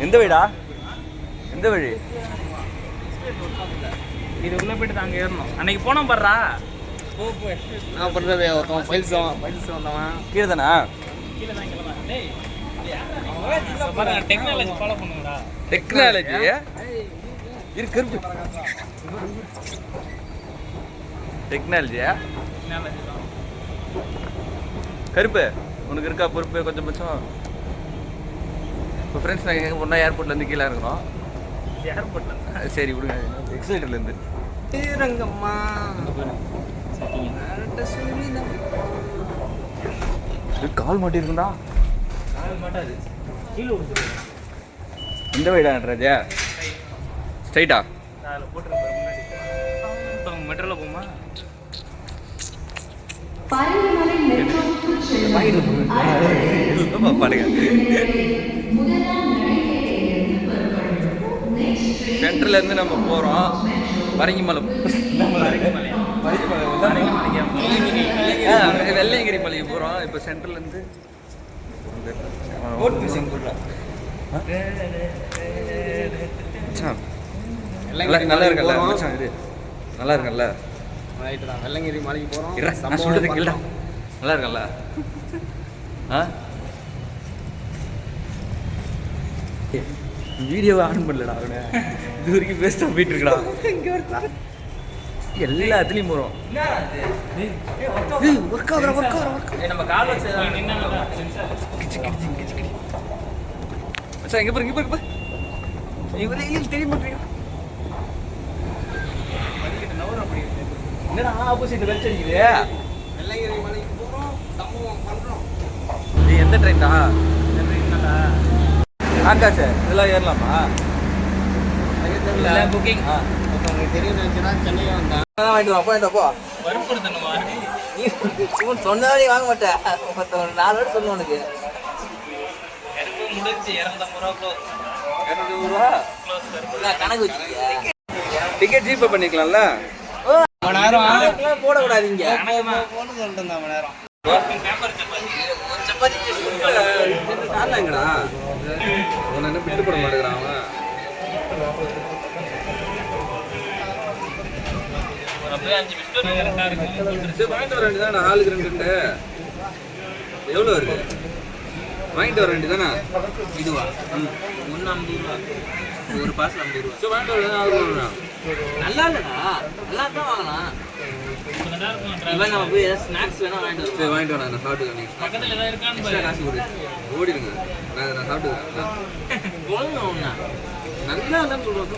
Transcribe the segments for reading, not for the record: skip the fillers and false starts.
எந்த வீடா? எந்த வழி? இதுக்குள்ளே போயிட்டு தாங்க ஏறணும். அன்னைக்கு போனோம் பாடுறா. நான் பண்ணுறது ஒருத்தவன் ஃபைல்ஸ் வந்தவன் கீழே தானா? கீழே தான் கிளம்பா. டேய் டெக்னாலஜி ஃபாலோ பண்ணுங்கடா. டெக்னாலஜி இரு கருப்பு. டெக்னாலஜியா? டெக்னாலஜி தான். கருப்பு உனக்கு இருக்கா பொறுப்பு கொஞ்சம் பட்சம்? இப்போ ஃப்ரெண்ட்ஸ் நாங்கள் எங்கே போனால் ஏர்போர்ட்லேருந்து கீழே இருக்கிறோம். ஏர்போர்ட்டில் சரி விடுங்க, எக்ஸைட்டர்லேருந்து ஸ்ரீரங்கம்மா கால் மாட்டி இருக்குண்டா. மாட்டாது கீழே விடுது. இந்த வழிடான்றாஜா? ஸ்ட்ரைட்டா? அதில் போட்டுருப்பேன் முன்னாடி. இப்போ மெட்ரோவில் போமா? பாடுங்க. சென்ட்ரலேருந்து நம்ம போகிறோம் பரங்கிமலை. வெள்ளையங்கிரி மலைக்கு போகிறோம். இப்போ சென்ட்ரலேருந்து நல்லா இருக்கல்ல மச்சான்? இது நல்லா இருக்கல்ல? ரைட்டு தான். வெள்ளங்கிரி மலைக்கு போகிறோம். நான் சொல்கிறது கேள்டா. நல்லா இருக்கல்ல? ஆ வீடியோவை ஆன் பண்ணலடா அவனை. இது வரைக்கும் பேஸ்ட்டாக போயிட்டு இருக்கடா. எல்லாத்துலேயும் போகிறோம். நம்ம கால் வச்சு மச்சான் இங்கே பாருங்க, இங்கே பாருங்க. இவங்க தெரிய மாட்டேங்க. என்னடா ஆப்போசிட் வெளிச்சடிக்குது? வெள்ளங்கிரி மலைக்கு போகிறோம், சம்பவம் பண்ணுறோம். நீ எந்த ட்ரெயின்டா? இந்த ட்ரெயின் நல்லா ஆகாஷ் இதெல்லாம் ஏறலாமா? இல்லை புக்கிங். உங்களுக்கு தெரியும் நினச்சினா சென்னைக்கு வந்தேன். வாங்கிட்டு வா, போயிட்டு போ. வறுப்படுத்தணுமா? நீ சொன்னாலே வாங்க மாட்டேன். 4 வாட்டி சொன்ன உனக்கு. எனக்கு முடிஞ்சு 250 ரூபா க்ளோஸ். 200 ரூபா கணக்கு வச்சுக்க. Ticket GPay பண்ணிக்கலாம்ல? மணி நேரம் போடக்கூடாதீங்க. போன்னு சொல்லிட்டு இருந்தேன் மணி நேரம். காரணங்கடா உன்னை என்ன விட்டு போட மாட்டேங்கிறான் அவன். அப்படியே 5 மிஸ்டர் கரெக்டாக இருக்கும். சரி வாங்கிட்டு வர வேண்டியதானே? ஆளுக்கு 2 எவ்வளோ இருக்கு? வாங்கிட்டு வர வேண்டியதானே? இதுவா? 150 ரூபா. ஒரு பாஸ் 50 ரூபா. சரி வாங்கிட்டு வர ஆளுக்கு. நல்லா இல்லைடா, நல்லா தான் வாங்கலாம். நல்லா இருக்கும். இவன் நம்ம போய் ஏதாவது ஸ்நாக்ஸ் வேணா வாங்கிட்டு சரி வாங்கிட்டு வரேன், நான் சாப்பிட்டுக்கிறேன். பக்கத்தில் ஏதாவது இருக்கான்னு எக்ஸ்ட்ரா பாரு. காசு கொடு, ஓடிடுங்க. நான் சாப்பிட்டுக்கிறேன். போதும் ஒண்ணா. நல்லா இல்லைன்னு சொல்கிறோம்.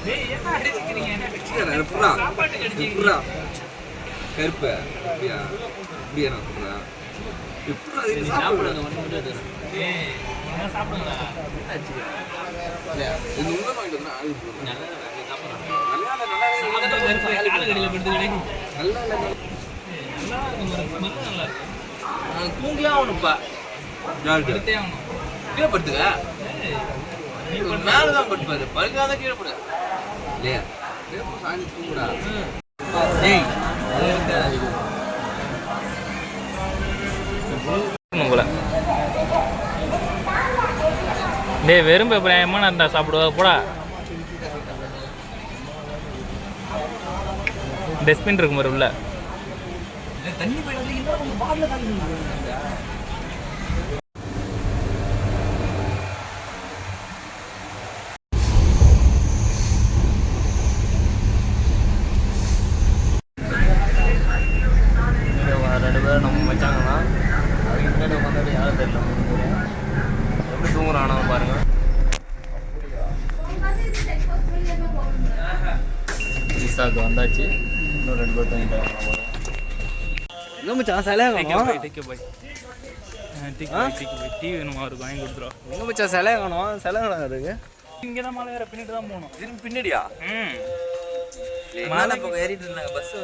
டேய் என்ன அடிச்சுக்கிறீங்க? எப்படா சாப்பாட்டுக்கு அடிச்சிங்க. எப்படா கருப்பு அப்படியா? அப்படியா நான் சொல்கிறேன். எப்படா இது சாப்பிடுறது சாப்பிடுறது? ஒன்று மட்டும் தரும். ஏய் என்ன சாப்பிடுங்களா? இது உள்ள வாங்கிட்டு வந்து ஆளுக்கு போடுறேன். நல்லா இல்லை, சாப்பிட்றேன். நல்லா இல்லை, நல்லா இல்லை. பக்கத்தில் இருக்க காலு கடையில் படுத்து கிடையாது. நல்லா இல்லை. நல்லா இருக்கும். ஸ்மெல் நல்லா இருக்கு. தூங்கிலே ஆகணும்ப்பா. யாருக்கு? எடுத்தே ஆகணும். கீழே படுத்துக்க. நீ மேலே தான் படுப்பாரு, படுக்காத கீழே படு. இல்லையா? சாயந்தரம் தூங்குடா. ஏய் போல. டேய் வெறும் பேப்பர் ஏமா இருந்தா சாப்பிடுவா போடா. டஸ்ட்பின் இருக்கும் பாரு உள்ள. தண்ணி போயிட்டு இன்னும் பாட்டில் தண்ணி. ரெண்டு பேரும் நம்ம வச்சாங்கன்னா அதுக்கு முன்னாடி உட்காந்து யாரும் தெரியல. எப்படி தூங்குறானோ பாருங்க. ஈசாக்கு வந்தாச்சு. இன்னும் 2 பேர் தூங்கிட்டாங்க. இன்னும் மச்சான் சிலை காணோம். டீ வேணுமா அவருக்கு வாங்கி கொடுத்துருவோம். எங்கே மச்சான் சிலை காணோம்? சிலை காணோம் இருக்கு. இங்கே தான் மலை ஏற பின்னிட்டு தான் போகணும். இதுக்கு பின்னாடியா? மலை பக்கம் ஏறிட்டு இருந்தாங்க. பஸ்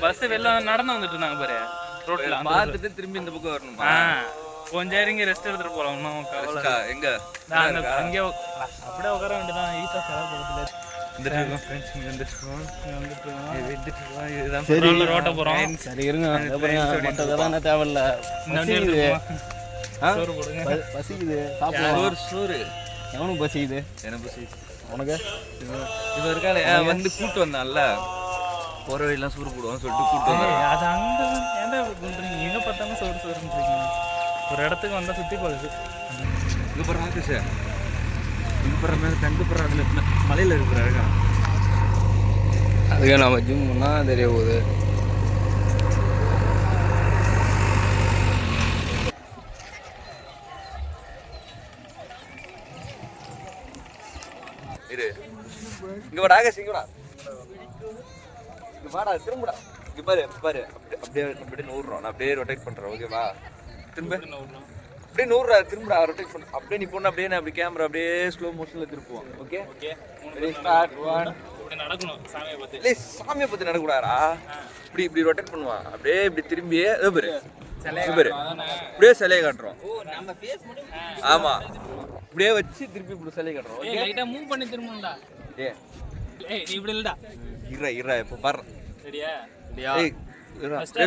பஸ் வெளில நடந்து வந்துட்டு இருந்தாங்க பாரு ரோட்ல. பார்த்துட்டு திரும்பி இந்த பக்கம் வரணுமா? கொஞ்சம் இறங்கி ரெஸ்ட் எடுத்துட்டு போலாம். இன்னும் கவலை. எங்க அங்கே அப்படியே உட்கார வேண்டியதான். ஈஸா செலவு பக்கத்துல வந்துட்டு இருக்கோம் ஃப்ரெண்ட்ஸ். இங்கே வந்துட்டு இருக்கோம். இதுதான் ரோட்டை போறோம். சரி இருங்க. மற்றதெல்லாம் தேவையில்ல. சோறு போடுங்க. பசிக்குது. சாப்பிடுவோம். சோறு எவனுக்கு பஸ் இது எனக்கு சரி உனக்கு இவன் இருக்கானே வந்து கூட்டு வந்தான்ல போற வழியெல்லாம் சூறு போடுவான்னு சொல்லிட்டு கூட்டு வந்தான் அது அங்கே ஏன்டா பண்ணுறீங்க எங்கே பார்த்தாலும் சோறு சோறுன்றீங்க ஒரு இடத்துக்கு வந்தால் சுற்றி போகுது இங்கே போகிற ஆகாஷ் இங்கே போகிற மேலே தங்க போகிற அதில் மலையில் இருக்கிற அழகா அதுக்கு நம்ம ஜிம் பண்ணால் தெரிய போகுது இரு இங்கே வாடா ஆகாஷ் இங்கே வாடா இங்கே வாடா திரும்படா இங்கே பாரு பாரு அப்படியே அப்படியே நூறுறோம் நான் அப்படியே ரொட்டேட் பண்ணுறேன் ஓகேவா திரும்ப அப்படியே நூறுறா திரும்படா ரொட்டேட் பண்ண அப்படியே நீ பொண்ணு அப்படியே நான் அப்படி கேமரா அப்படியே ஸ்லோ மோஷனில் திருப்புவோம் ஓகே ஓகே ஸ்டார்ட் ஒன் இப்படி நடக்கணும் சாமியை பார்த்து இல்லை சாமியை பற்றி நடக்கூடாதா இப்படி இப்படி ரொட்டேட் பண்ணுவான் அப்படியே இப்படி திரும்பி பாரு பாரு அப்படியே சிலையை காட்டுறோம் ஆமா இப்படியே வச்சு திருப்பி இப்படி சிலையை காட்டுறோம் ஏய் லைட்டா மூவ் பண்ணி திரும்பணும்டா ஏ ஏய் நீ இப்படி இல்லடா இறா இப்போ பாரு சரியா ஏய்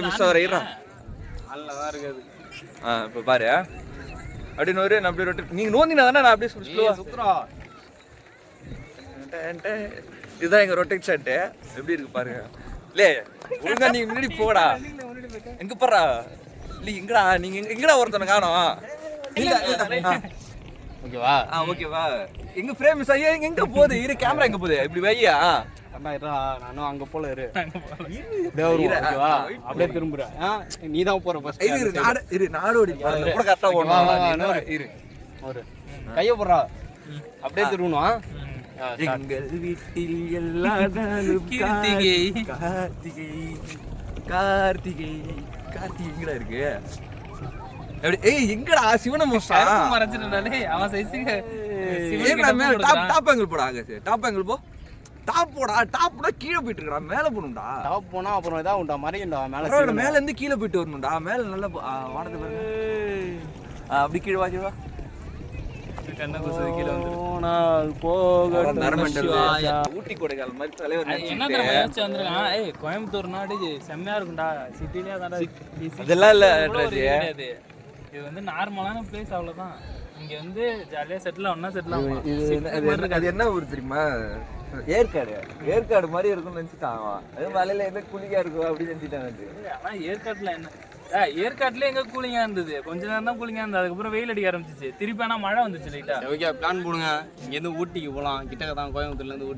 மிஸ் ஆகிற இறா நல்லா தான் இருக்காது இப்போ பாரு அப்படின்னு ஒரு நான் அப்படியே ரொட்டேட் நீங்கள் நோந்தினா தானே நான் அப்படியே ஸ்லோவா சுத்துறோம் இதுதான் எங்க ரொட்டேட் ஷாட்டு எப்படி இருக்கு பாருங்க இல்லே ஒழுங்கா நீங்க முன்னாடி போடா எங்க போறா இல்லை எங்கடா நீங்க எங்கடா ஒருத்தனை காணோம் இல்ல ஓகேவா ஓகேவா எங்க ஃப்ரேம் மிஸ் ஆகி எங்க போகுது இரு கேமரா எங்க போகுது இப்படி வையா நானும் அங்க போல இரு ஓகேவா அப்படியே திரும்புறேன் நீ தான் போற ஃபர்ஸ்ட் இரு நாடு இரு நாடோடி பாருங்க கூட கரெக்டா ஓடணும் இரு ஒரு கைய போடுறா அப்படியே திரும்பணும் எங்கள் வீட்டில் எல்லா நாளும் கார்த்திகை கார்த்திகை கார்த்திகை கார்த்திகை எங்கடா இருக்கு எப்படி ஏய் எங்கடா சிவன மோசா மறைச்சிட்டானே அவன் சைஸுக்கு டாப் ஆங்கிள் போடா ஆகாஷ் டாப் ஆங்கிள் போ டாப் போடா டாப்னா கீழே போயிட்டு இருக்கா மேல போணும்டா டாப் போனா அப்புறம் ஏதா உண்டா மறையண்டா மேல மேல இருந்து கீழே போயிட்டு வரணும்டா மேல நல்லா வானத்தை பாருங்க அப்படி கீழே வா கண்ணை குசு கீழே வந்து ஊட்டி கொடைக்கானல் மாதிரி தலைவர் என்ன தெரியுமா யோசிச்சு வந்திருக்கான் ஏய் கோயம்புத்தூர் நாடு செம்மையா இருக்கும்டா சிட்டிலே தான்டா அதெல்லாம் இல்ல கிடையாது இது வந்து நார்மலான பிளேஸ் அவ்வளவுதான் இங்க வந்து ஜாலியா செட்டில் ஒன்னா செட்டில் ஆகும் அது என்ன ஊர் தெரியுமா ஏற்காடு மாதிரி இருக்கும்னு நினைச்சிட்டான் அவன் அது மலையில எந்த குளிக்கா இருக்கும் அப்படின்னு நினைச்சிட்டான் ஆனா ஏற்காட்டுல என்ன ஏற்காட்டுல எங்க கூலிங்கா இருந்தது கொஞ்ச நேரம் தான் கூலிங்கா இருந்தது அதுக்கப்புறம் வெயில் அடிக்க ஆரம்பிச்சிச்சு திருப்பி ஆனா மழை வந்துச்சு லைட்டா ஓகே பிளான் போடுங்க இங்க இருந்து ஊட்டிக்கு போலாம் கிட்டக்க தான் கோயம்புத்தூர்ல இருந்து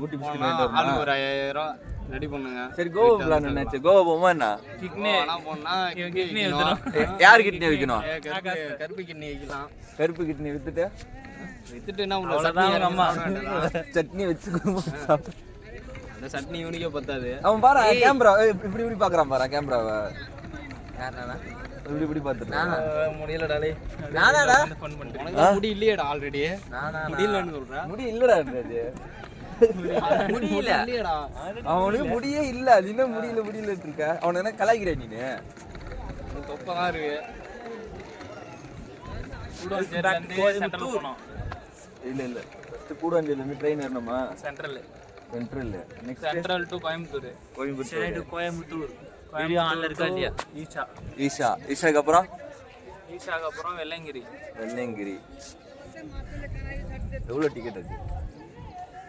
ஊட்டி போனா ஆளுக்கு ஒரு 5000 ரெடி பண்ணுங்க சரி கோவா பிளான் என்னாச்சு கோவா போமா என்ன கிட்னி போனா கிட்னி வைக்கணும் யார் கிட்னி வைக்கணும் கருப்பு கிட்னி வைக்கலாம் கருப்பு கிட்னி வித்துட்டு என்ன அவ்வளவுதான் அம்மா சட்னி வச்சு அந்த சட்னி இவனுக்கே பத்தாது அவன் பாரு கேமரா இப்படி இப்படி பாக்குறான் பாரு கேமராவை இப்படி இப்படி பாத்துட்டு முடியலடாலே நானாடா ஃபன் பண்ணிட்டு உனக்கு முடி இல்லையேடா ஆல்ரெடி முடியலன்னு சொல்றா முடி இல்லடா முடியல இல்லையேடா அவனுக்கு முடியே இல்ல அது என்ன முடியல இருக்க அவனை என்ன கலாய்க்கிற நீனு தொப்பதான் இருக்கு இல்ல ஃபர்ஸ்ட் கூடாண்டில இருந்து ட்ரெயின் ஏறணுமா central next central to Coimbatore Coimbatore video ஆன்ல இருக்கா இல்லையா ஈஷாக்கு அப்புறம் வெள்ளங்கிரி எவ்வளவு டிக்கெட் அது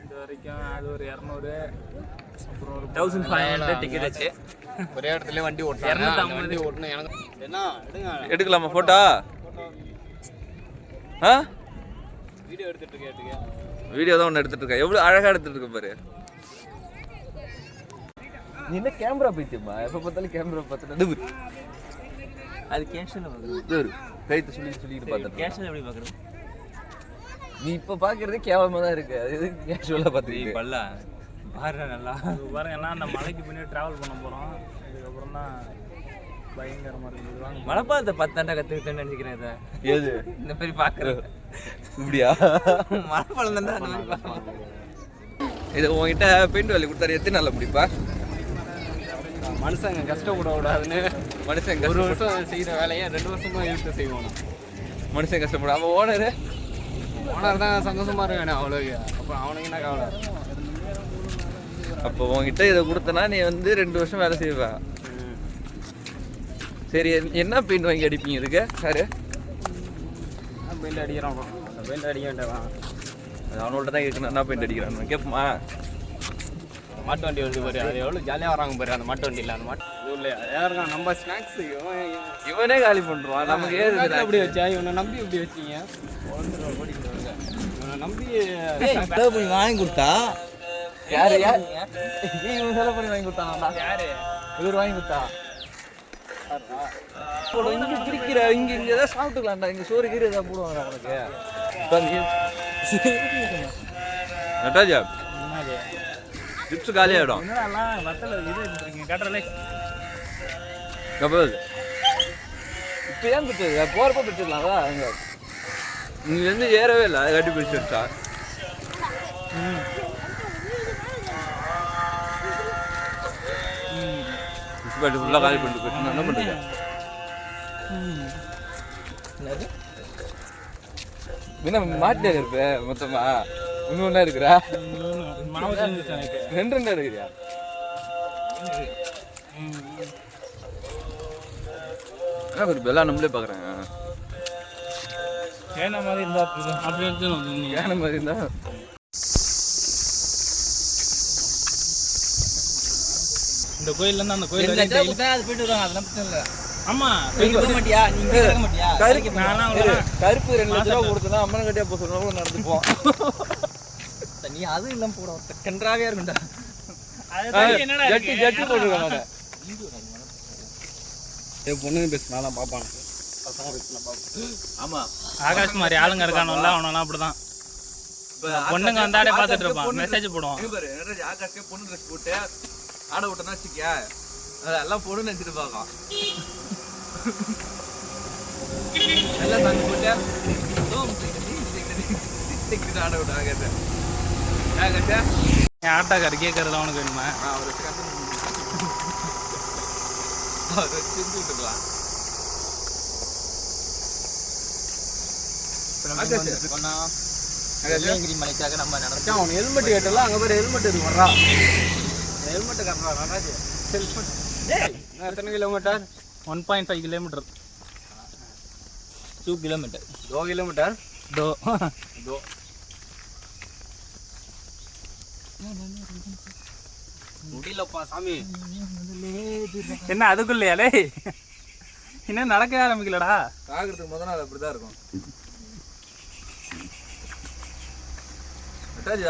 இது வரைக்கும் அது ஒரு 200 அப்புறம் ஒரு 1500 டிக்கெட் ஆச்சு ஒரே இடத்துல வண்டி ஓட்டுறாங்க வண்டி ஓட்டணும் எனக்கு என்ன எடுக்கலாமா போட்டோ வீடியோ எடுத்துட்டு இருக்கேன் வீடியோ தான் ஒன்று எடுத்துட்டு இருக்கேன் எவ்வளவு அழகா எடுத்துட்டு இருக்க பாரு நீ என்ன கேமரா போயிட்டுமா எப்ப பார்த்தாலும் கேமரா பார்த்துட்டு அது கேஷன்ல பாக்குறது கைத்து சொல்லிட்டு பார்த்துட்டு கேஷன்ல எப்படி பாக்குறது நீ இப்ப பாக்குறதே கேவலமா தான் இருக்கு அது எதுக்கு கேஷுவலா பார்த்துட்டு பல்லா பாரு நல்லா பாருங்க என்ன அந்த மலைக்கு பின்னாடி டிராவல் பண்ண போறோம் இதுக்கப்புறம் தான் பயங்கரமா இருக்குது வாங்க மலைப்பாலத்தை பார்த்தாண்டா கத்துக்கிட்டேன்னு நினைக்கிறேன் இதை ஏது இந்த மாதிரி பாக்குறது இப்படியா மலைப்பாலம் தான் இது உங்ககிட்ட பெயிண்ட் வேலை கொடுத்தாரு எத்தனை நாள்ல முடிப்பா மனுஷங்க கஷ்டப்பட கூடாதுன்னு மனுஷன் ஒரு வருஷம் செய்யற வேலையை 2 வருஷமா இழுத்து செய்வோம் மனுஷன் கஷ்டப்பட அவன் ஓனரு தான் சந்தோஷமா இருக்கானே அவ்வளவு அப்புறம் அவனுக்கு என்ன கவலை அப்போ உங்ககிட்ட இதை கொடுத்தனா நீ வந்து 2 வருஷம் வேலை செய்வ சரி என்ன பெயிண்ட் வாங்கி அடிப்பீங்க இதுக்கு சாரு பெயிண்ட் அடிக்கிறான் பெயிண்ட் அடிக்க வேண்டாம். அது அவனோட தான் கேட்கணும், என்ன பெயிண்ட் அடிக்கிறான்னு கேட்போமா? மாட்டு வண்டி வருது பாரு, அது எவ்வளோ ஜாலியாக வராங்க பாரு அந்த மாட்டு வண்டியில். அந்த மாட்டு இல்லை யாருக்கா நம்ம ஸ்நாக்ஸ் இவனே காலி பண்ணுறான். நமக்கு ஏது அப்படி வச்சா இவனை நம்பி இப்படி வச்சிங்க. இவனை நம்பி போய் வாங்கி கொடுத்தா யாரு இவன் செலவு பண்ணி வாங்கி கொடுத்தானா? யாரு இவர் வாங்கி கொடுத்தா? இங்க கிரிக்கிற இங்க இங்க ஏதாவது சாப்பிட்டுக்கலாம்டா. இங்க சோறு கீரை ஏதாவது போடுவாங்க உனக்கு. நட்டாஜா சிப்ஸ் காலி ஆயிடும். என்னடா வத்தல இது எடுத்துருக்கீங்க காட்டுறலே. கபல் இப்போ ஏன் பிடிச்சது? போகிறப்ப பிடிச்சிடலாம்ல. அங்கே இங்கேருந்து ஏறவே இல்லை, அதை கட்டி பிடிச்சி வச்சா. முனிசிபாலிட்டி ஃபுல்லாக காலி பண்ணிட்டு போயிட்டு என்ன பண்ணுறது? என்ன மாட்டிலே இருப்ப மொத்தமா ஒன்று ஒன்றா இருக்கிறா? ரெண்டு ரெண்டா இருக்கிறியா? ஒரு பெல்லா நம்மளே பார்க்குறேன். ஏன மாதிரி இருந்தா அப்படி எடுத்து ஏன மாதிரி இருந்தா இந்த கோயில்ல இருந்து அந்த கோயில் அது போயிட்டு வருவாங்க. அதெல்லாம் பிரச்சனை இல்லை. ஆமா போக மாட்டியா? நீங்க கேட்க மாட்டியா? கருப்பு 2 லட்ச ரூபா கொடுத்தா அம்மன் கட்டியா போக சொன்னா நடந்துப்போம். நீ அதுவும் இல்லாம போட கன்றாவியா இருக்கும்டா. ஜட்டி ஜட்டி போட்டுருக்காங்க. பொண்ணுங்க பேசினாலாம் பார்ப்பான். ஆமா ஆகாஷ் மாதிரி ஆளுங்க இருக்கானுல்ல, அவனெல்லாம் அப்படிதான். பொண்ணுங்க வந்தாடே பார்த்துட்டு இருப்பான், மெசேஜ் போடுவான். ஆகாஷ்கே பொண்ணு ட்ரெஸ் போட்டு ஆட விட்டனா வச்சுக்கியா, அதெல்லாம் பொண்ணு நினைச்சிட்டு பார்க்கலாம். எல்லாம் தங்க போட்டு ஆட விட்டாங்க. என் ஆட்டாக்காரு கேட்கறதுல அவனுக்கு வேணுமா? மலைக்காக நம்ம நடந்தோம். அவன் ஹெல்மெட் கேட்டல, அங்க பேர் ஹெல்மெட் இருக்கு வர்றா. ஹெல்மெட் கட்டுறா நடராஜ். எத்தனை கிலோமீட்டர்? 1.5 கிலோமீட்டர். 2 किलोमीटर 2 किलोमीटर दो முடியலப்பா சாமி. என்ன அதுக்குள்ளேயாலே இன்னும் நடக்க ஆரம்பிக்கலடா. ஆகிறதுக்கு முதல் நாள் அப்படிதான் இருக்கும்.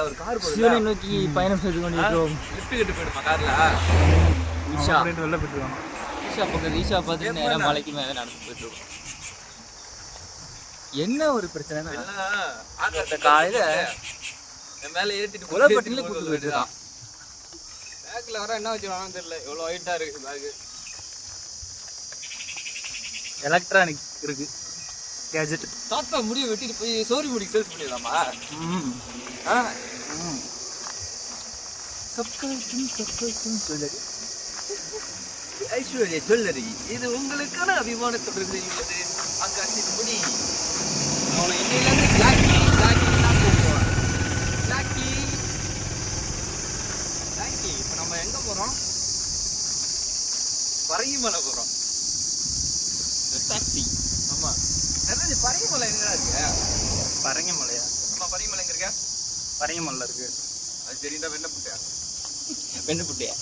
அவர் கார் சிவனை நோக்கி பயணம் செய்து கொண்டிருக்கிறோம். லிஃப்ட் கட்டு போயிடுமா கார்ல? ஈஷா வெளில போயிட்டுருக்கோம். ஈஷா பக்கத்து ஈஷா பார்த்து நேரம் மலைக்கு மேலே நடந்து போயிட்டு இருக்கோம். என்ன ஒரு பிரச்சனை? காலையில மேல ஏற்றிட்டு குலப்பட்டியில கூட்டு போயிட்டு இருக்கான். பேக்ல வர என்ன வச்சுருவாங்கன்னு தெரியல. எவ்வளோ ஹைட்டா இருக்கு பேக். எலக்ட்ரானிக் இருக்கு கேஜெட். தாத்தா முடிய வெட்டிட்டு போய் சோரி முடி சேல்ஸ் பண்ணிடலாமா? ஐஸ்வர்யா ஜுவல்லரி, இது உங்களுக்கான அபிமானத்துடன் செய்வது ஆகாஷின் முடி. அவனை இன்னையிலேருந்து பிளாக்கி தான் கூப்பிடுவான். பிளாக்கி. இப்போ நம்ம எங்கே போகிறோம்? பரங்கிமலை போகிறோம். டாக்ஸி. ஆமா. நிறைய பரங்கிமலை எங்கடா இருக்கு? பரங்கிமலையா? ஆமா, பரங்கிமலை எங்க இருக்க? பரங்கிமலை இருக்கு. அது தெரியுதா? வெண்ணப்புட்டியா?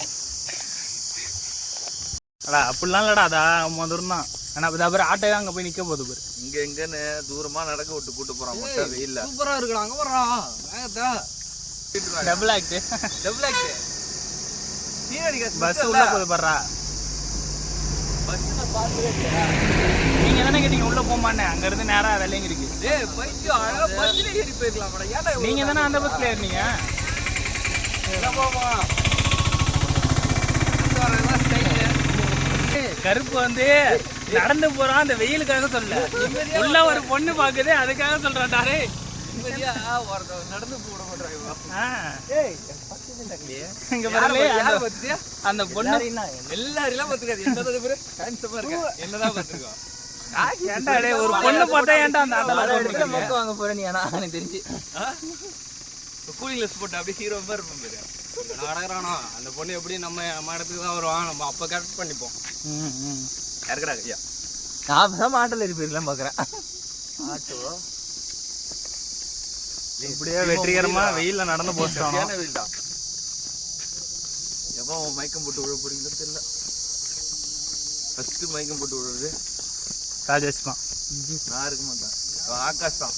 அடா அப்படிலாம் இல்லடா, அதான் முதல்ல தான். ஆனால் அது அப்புறம் ஆட்டோ அங்கே போய் நிற்க போகுது பாரு. இங்க எங்கன்னு தூரமா நடக்க விட்டு கூட்டு போறான். மட்டும் வெயில்ல சூப்பரா இருக்குடா. அங்க வர்றா வேகத்தா. Double act double act. நீ அடிக்க பஸ் உள்ள போகுது பாருடா. பஸ்ல பாத்துறே. நீங்க தானே கேட்டீங்க உள்ள போமானே, அங்க இருந்து நேரா வெள்ளையங்கிரிக்கு. டேய் பைக்கு அழகா பஸ்ல ஏறி போயிரலாம்டா. ஏன்டா நீங்க தானே அந்த பஸ்ல ஏறினீங்க? போமா கருப்பு வந்து நடந்து போறான் அந்த வெயிலுக்காக சொல்ல. உள்ள ஒரு பொண்ணு பாக்குது அதுக்காக சொல்றான்டாரே. நடந்து போட மாட்டாங்க. இங்க பாருங்க அந்த பொண்ணு எல்லாரும் பாத்துக்காது. என்னதான் பாத்துருக்கோம். ஒரு பொண்ணு பார்த்தா ஏன்டா அந்த ஆட்டோல மொக்க வாங்க போறேன் நீ? எனக்கு தெரிஞ்சு கூலிங் லெஸ் போட்டு அப்படியே ஹீரோ மாதிரி இருப்பேன். நடக்கிறானா அந்த பொண்ணு எப்படி நம்ம இடத்துக்கு தான் வருவான். நம்ம அப்போ கரெக்ட் பண்ணிப்போம். யாருக்கடா ஐயா? நான் தான் ஆட்டோல இருப்பீங்களாம் பார்க்குறேன். ஆட்டோ இப்படியே வெற்றிகரமா வெயில்ல நடந்து போச்சோம். வெயில் தான். எப்போ மயக்கம் போட்டு விழ போறீங்களோ தெரியல. ஃபர்ஸ்ட் மயக்கம் போட்டு விழுறது ராஜேஷ் தான். நான் இருக்க மாட்டேன், ஆகாஷ் தான்.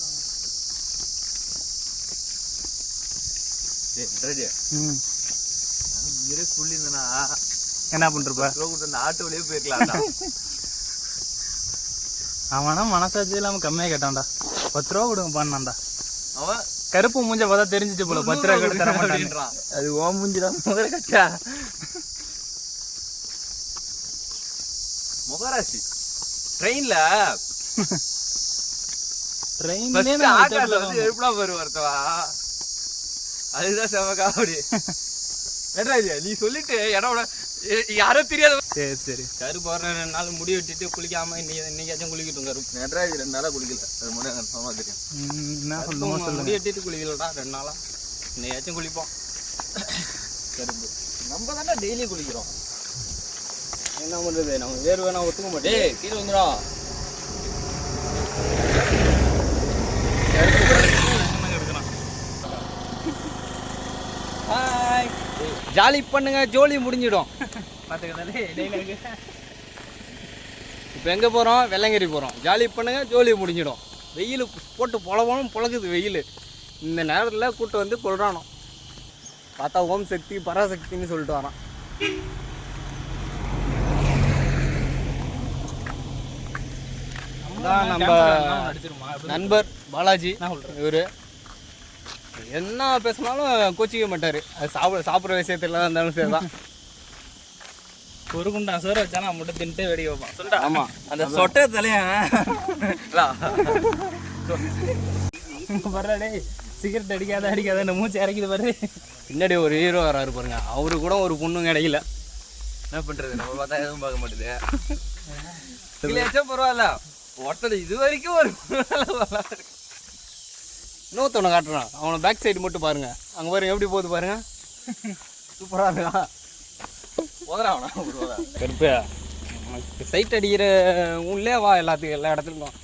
சொல்லியிருந்தேன்னா என்ன பண்றப்ப அந்த ஆட்டோ வழியே போயிருக்கலாம்டா. அவனா மனசாட்சி இல்லாம கம்மியா கேட்டான்டா. 10 ரூபா கொடுங்க பண்ணான்டா. அவன் கருப்பு மூஞ்ச பார்த்தா தெரிஞ்சிச்சு போல 10 ரூபா கூட தர மாட்டான்றான். அது ஓ மூஞ்சிதான் முதல்ல கட்டா. முகராசி ட்ரெயின்ல ஆகாஷ் வந்து எழுப்பலாம் போயிரு ஒருத்தவா. அதுதான் செம காமெடி. நீ சொல்லிட்டு இடம் யாரும் தெரியாத. சரி சரி. கருப்பு வர 2 நாள் முடி வெட்டிட்டு குளிக்காம இன்னைக்காச்சும் குளிக்கட்டும். கருப்பு நடராஜ் 2 நாளா குளிக்கல, அது முன்னாடி கன்ஃபார்மா தெரியும். என்ன சொல்லுமா சொல்லு. முடி வெட்டிட்டு குளிக்கலடா 2 நாளா. இன்னைக்காச்சும் குளிப்போம். கருப்பு நம்ம தானே டெய்லி குளிக்கிறோம். என்ன பண்றது, நம்ம வேறு வேணா ஒத்துக்க மாட்டேன். டேய் கீழே வந்துடும். ஹாய், ஜாலி பண்ணுங்க, ஜோலி முடிஞ்சிடும். பாத்துக்கதாலே டெய்லி. இப்போ எங்கே போகிறோம்? வெள்ளங்கிரி போகிறோம். ஜாலி பண்ணுங்க, ஜோலி முடிஞ்சிடும். வெயில் போட்டு பொழவனும் பொழக்குது வெயில். இந்த நேரத்தில் கூட்டு வந்து கொள்றானோ. பார்த்தா ஓம் சக்தி பராசக்தின்னு சொல்லிட்டு வரான். நம்ம நண்பர் பாலாஜி இவர் என்ன பேசினாலும் கோச்சிக்க மாட்டார். அது சாப்பிட்ற விஷயத்துல இருந்தாலும் சரி தான். ஒரு குண்டா சோறு வச்சானா மட்டும் தின்ட்டு வெடி வைப்பான். சொல்லிட்டா. ஆமாம், அந்த சொட்டை தலையா பர்றாடே சிகரெட் அடிக்காத மூச்சு இறக்கிது பாரு. பின்னாடி ஒரு ஹீரோ வராரு பாருங்க. அவரு கூட ஒரு பொண்ணும் கிடைக்கல. என்ன பண்றது, நம்ம பார்த்தா எதுவும் பார்க்க மாட்டேது. பரவாயில்ல, ஒருத்தர் இது வரைக்கும் ஒரு இன்னொருத்தவனை காட்டுறான். அவனை பேக் சைடு மட்டும் பாருங்க. அங்கே பாருங்க எப்படி போகுது பாருங்க. சூப்பராக இருக்கா. போதுறான் கருப்பு சைட் அடிக்கிற உள்ளே வா, எல்லாத்துக்கும் எல்லா இடத்துக்கும்